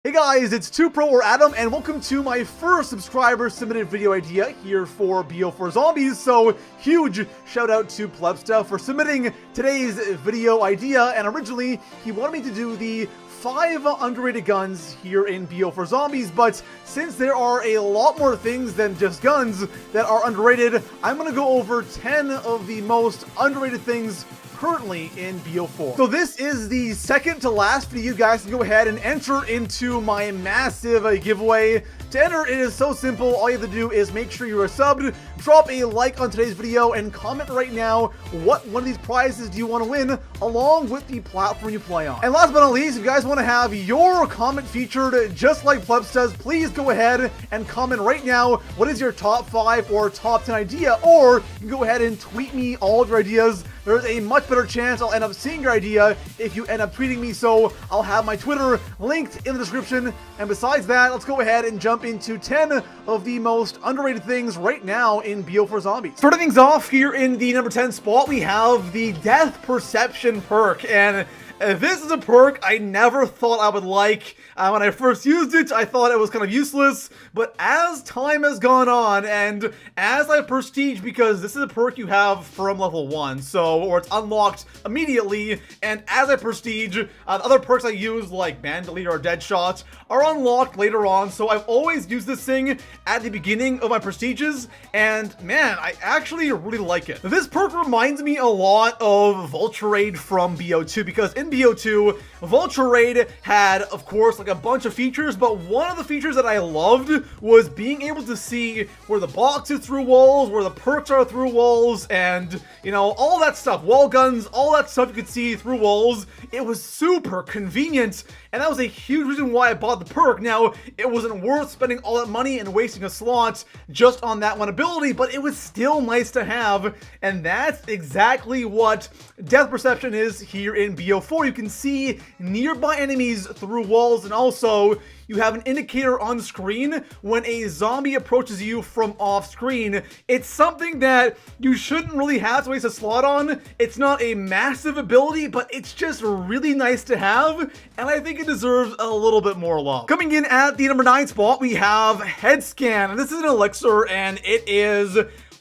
Hey guys, it's 2Pro or Adam, and welcome to my first subscriber submitted video idea here for BO4 Zombies. So huge shout out to Plebsta for submitting today's video idea, and originally he wanted me to do the 5 underrated guns here in BO4 Zombies, but since there are a lot more things than just guns that are underrated, I'm gonna go over 10 of the most underrated things currently in BO4. So this is the second to last video. You guys can go ahead and enter into my massive giveaway. To enter, it is so simple. All you have to do is make sure you are subbed, drop a like on today's video, and comment right now what one of these prizes do you want to win, along with the platform you play on. And last but not least, if you guys want to have your comment featured just like Plebs does, please go ahead and comment right now what is your top 5 or top 10 idea, or you can go ahead and tweet me all of your ideas. There's a much better chance I'll end up seeing your idea if you end up tweeting me, so I'll have my Twitter linked in the description. And besides that, let's go ahead and jump into 10 of the most underrated things right now in BO4 Zombies. Starting things off here in the number 10 spot, we have the Death Perception perk, and this is a perk I never thought I would like. When I first used it, I thought it was kind of useless, but as time has gone on, and as I prestige, because this is a perk you have from level 1, or it's unlocked immediately, and as I prestige, other perks I use, like Bandolier or Deadshot, are unlocked later on, so I've always used this thing at the beginning of my prestiges, and man, I actually really like it. This perk reminds me a lot of Vulture Raid from BO2, because in BO2, Vulture Raid had, of course, like a bunch of features, but one of the features that I loved was being able to see where the box is through walls, where the perks are through walls, and, you know, all that stuff. Wall guns, all that stuff you could see through walls. It was super convenient, and that was a huge reason why I bought the perk. Now, it wasn't worth spending all that money and wasting a slot just on that one ability, but it was still nice to have, and that's exactly what Death Perception is here in BO4. You can see nearby enemies through walls, and also you have an indicator on screen when a zombie approaches you from off screen. It's something that you shouldn't really have to waste a slot on. It's not a massive ability, but it's just really nice to have, and I think it deserves a little bit more love. Coming in at the number 9 spot, we have Head Scan, and this is an elixir, and it is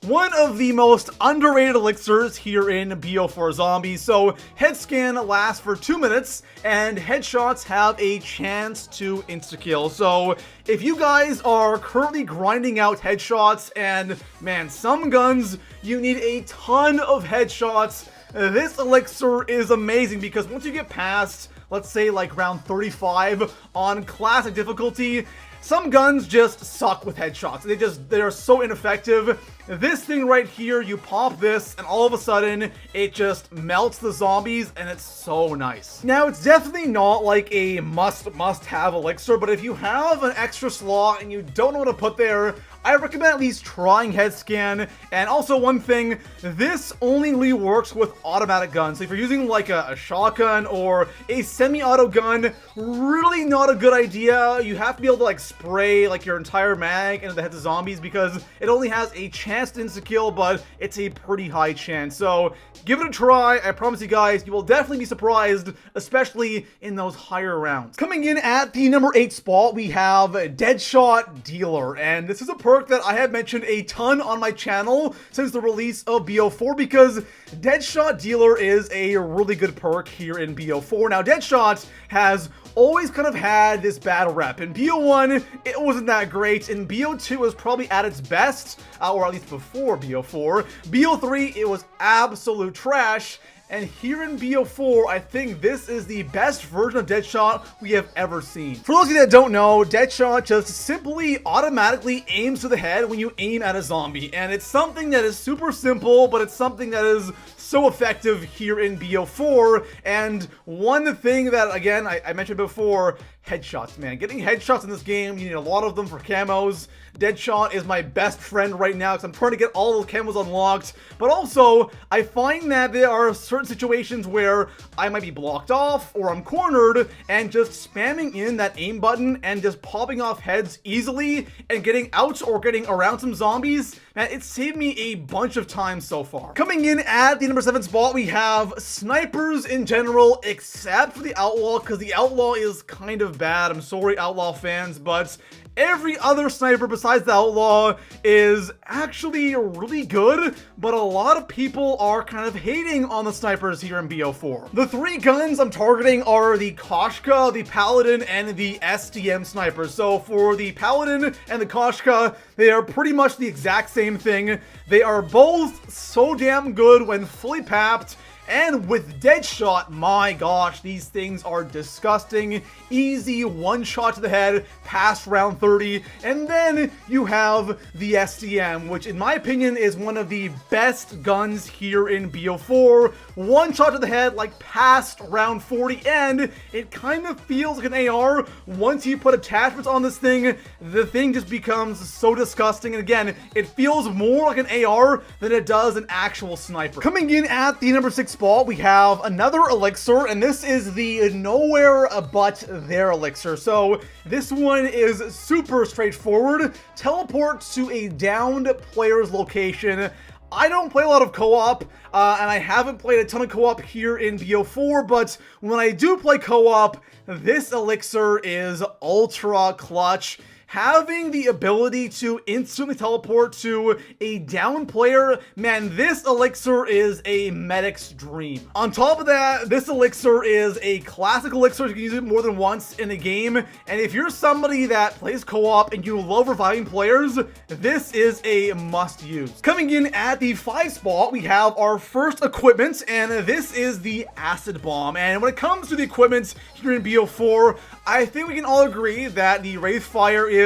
one of the most underrated elixirs here in BO4 Zombies. So Head Scan lasts for 2 minutes, and headshots have a chance to insta-kill. So if you guys are currently grinding out headshots, and man, some guns you need a ton of headshots, this elixir is amazing, because once you get past, let's say, like round 35 on classic difficulty, some guns just suck with headshots. They're so ineffective. This thing right here, you pop this, and all of a sudden, it just melts the zombies, and it's so nice. Now, it's definitely not like a must-have elixir, but if you have an extra slot and you don't know what to put there, I recommend at least trying Head Scan. And also one thing, this only really works with automatic guns. So if you're using like a shotgun or a semi-auto gun, really not a good idea. You have to be able to like spray like your entire mag into the heads of zombies, because it only has a chance to insta-kill, but it's a pretty high chance. So give it a try. I promise you guys, you will definitely be surprised, especially in those higher rounds. Coming in at the number 8 spot, we have Deadshot Dealer, and this is a perk that I have mentioned a ton on my channel since the release of BO4, because Deadshot Dealer is a really good perk here in BO4. Now, Deadshot has always kind of had this bad rep. In BO1, it wasn't that great. In BO2, it was probably at its best, or at least before BO4. BO3, it was absolute trash. And here in BO4, I think this is the best version of Deadshot we have ever seen. For those of you that don't know, Deadshot just simply automatically aims to the head when you aim at a zombie. And it's something that is super simple, but it's something that is so effective here in BO4. And one thing that, again, I mentioned before, headshots, man. Getting headshots in this game, you need a lot of them for camos. Deadshot is my best friend right now because I'm trying to get all those camos unlocked. But also, I find that there are certain situations where I might be blocked off or I'm cornered, and just spamming in that aim button and just popping off heads easily and getting out or getting around some zombies, man, it saved me a bunch of times so far. Coming in at the number 7 spot, we have snipers in general, except for the outlaw, because the outlaw is kind of of bad. I'm sorry, Outlaw fans, but every other sniper besides the Outlaw is actually really good, but a lot of people are kind of hating on the snipers here in BO4. The three guns I'm targeting are the Koshka, the Paladin, and the SDM snipers. So for the Paladin and the Koshka, they are pretty much the exact same thing. They are both so damn good when fully papped. And with Deadshot, my gosh, these things are disgusting. Easy one shot to the head, past round 30. And then you have the SDM, which in my opinion is one of the best guns here in BO4. One shot to the head, like past round 40, and it kind of feels like an AR. Once you put attachments on this thing, the thing just becomes so disgusting. And again, it feels more like an AR than it does an actual sniper. Coming in at the number 6 spot, we have another elixir, and this is the Nowhere But There elixir. So this one is super straightforward. Teleport to a downed player's location. I don't play a lot of co-op, and I haven't played a ton of co-op here in BO4, but when I do play co-op, this elixir is ultra clutch. Having the ability to instantly teleport to a down player, man, this elixir is a medic's dream. On top of that, this elixir is a classic elixir. You can use it more than once in a game. And if you're somebody that plays co-op and you love reviving players, this is a must use. Coming in at the 5 spot, we have our first equipment, and this is the Acid Bomb. And when it comes to the equipment here in BO4, I think we can all agree that the Wraithfire is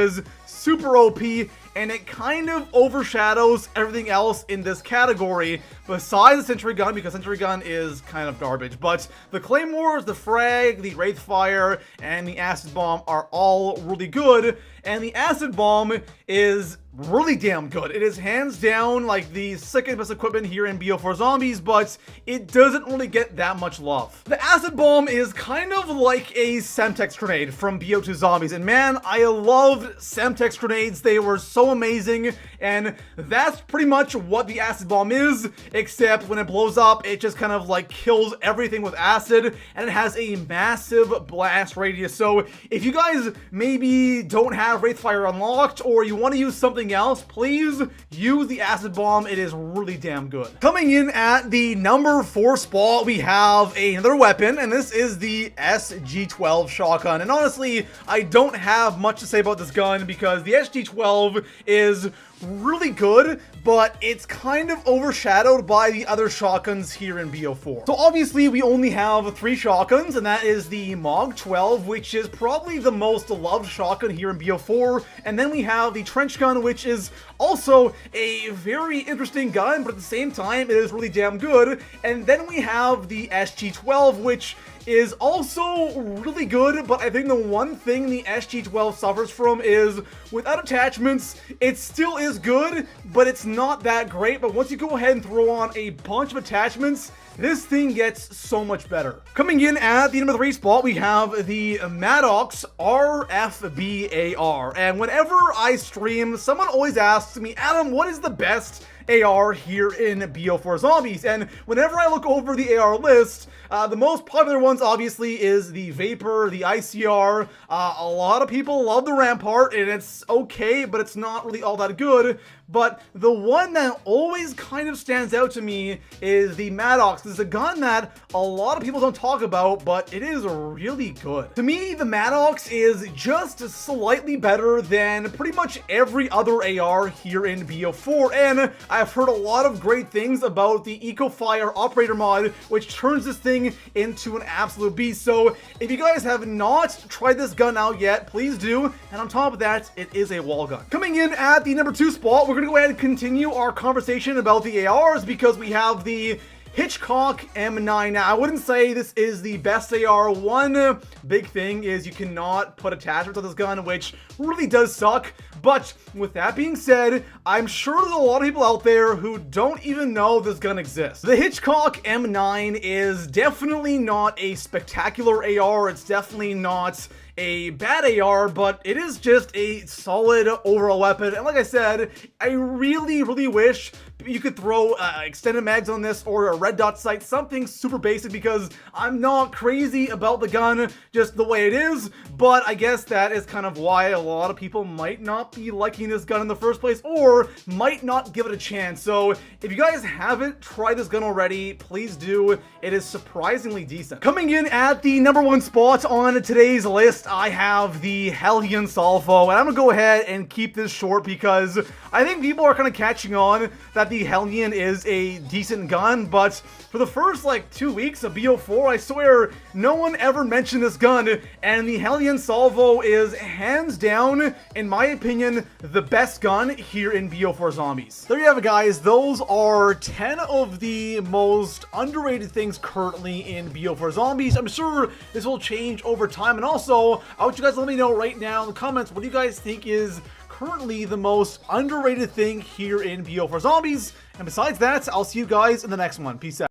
super OP, and it kind of overshadows everything else in this category besides the Sentry Gun, because Sentry Gun is kind of garbage. But the Claymores, the Frag, the Wraithfire, and the Acid Bomb are all really good, and the Acid Bomb is really damn good. It is hands down like the second best equipment here in BO4 Zombies, but it doesn't really get that much love. The Acid Bomb is kind of like a Semtex grenade from BO2 Zombies, and man, I loved Semtex grenades. They were so amazing, and that's pretty much what the Acid Bomb is, except when it blows up, it just kind of like kills everything with acid, and it has a massive blast radius. So if you guys maybe don't have Wraithfire unlocked, or you want to use something else, please use the Acid Bomb. It is really damn good. Coming in at the number 4 spot, we have another weapon, and this is the SG-12 shotgun. And honestly, I don't have much to say about this gun because the SG-12 is really good, but it's kind of overshadowed by the other shotguns here in BO4. So obviously we only have 3 shotguns, and that is the MOG-12, which is probably the most loved shotgun here in BO4, and then we have the Trench Gun, which is also a very interesting gun, but at the same time it is really damn good. And then we have the SG-12, which is also really good, but I think the one thing the SG-12 suffers from is without attachments, it still is good, but it's not that great. But once you go ahead and throw on a bunch of attachments, this thing gets so much better. Coming in at the number 3 spot, we have the Maddox RFB-AR. And whenever I stream, someone always asks me, Adam, what is the best AR here in BO4 Zombies? And whenever I look over the AR list, the most popular ones obviously is the Vapor, the ICR. A lot of people love the Rampart, and it's okay, but it's not really all that good. But the one that always kind of stands out to me is the Maddox. It's a gun that a lot of people don't talk about, but it is really good. To me, the Maddox is just slightly better than pretty much every other AR here in BO4, and I've heard a lot of great things about the EcoFire Operator mod, which turns this thing into an absolute beast. So if you guys have not tried this gun out yet, please do. And on top of that, it is a wall gun. Coming in at the number 2 spot, we're gonna go ahead and continue our conversation about the ARs because we have the Hitchcock M9. Now, I wouldn't say this is the best AR. One big thing is you cannot put attachments on this gun, which really does suck. But with that being said, I'm sure there's a lot of people out there who don't even know this gun exists. The Hitchcock M9 is definitely not a spectacular AR. It's definitely not a bad AR, but it is just a solid overall weapon. And like I said, I really wish you could throw extended mags on this or a red dot sight, something super basic, because I'm not crazy about the gun just the way it is. But I guess that is kind of why a lot of people might not be liking this gun in the first place, or might not give it a chance. So if you guys haven't tried this gun already, please do. It is surprisingly decent. Coming in at the #1 spot on today's list, I have the Hellion Salvo, and I'm gonna go ahead and keep this short because I think people are kind of catching on that the Hellion is a decent gun, but for the first like 2 weeks of BO4, I swear no one ever mentioned this gun, and the Hellion Salvo is hands down, in my opinion, the best gun here in BO4 Zombies. There you have it, guys. Those are 10 of the most underrated things currently in BO4 Zombies. I'm sure this will change over time, and also I want you guys to let me know right now in the comments what do you guys think is currently the most underrated thing here in BO4 Zombies. And besides that, I'll see you guys in the next one. Peace out.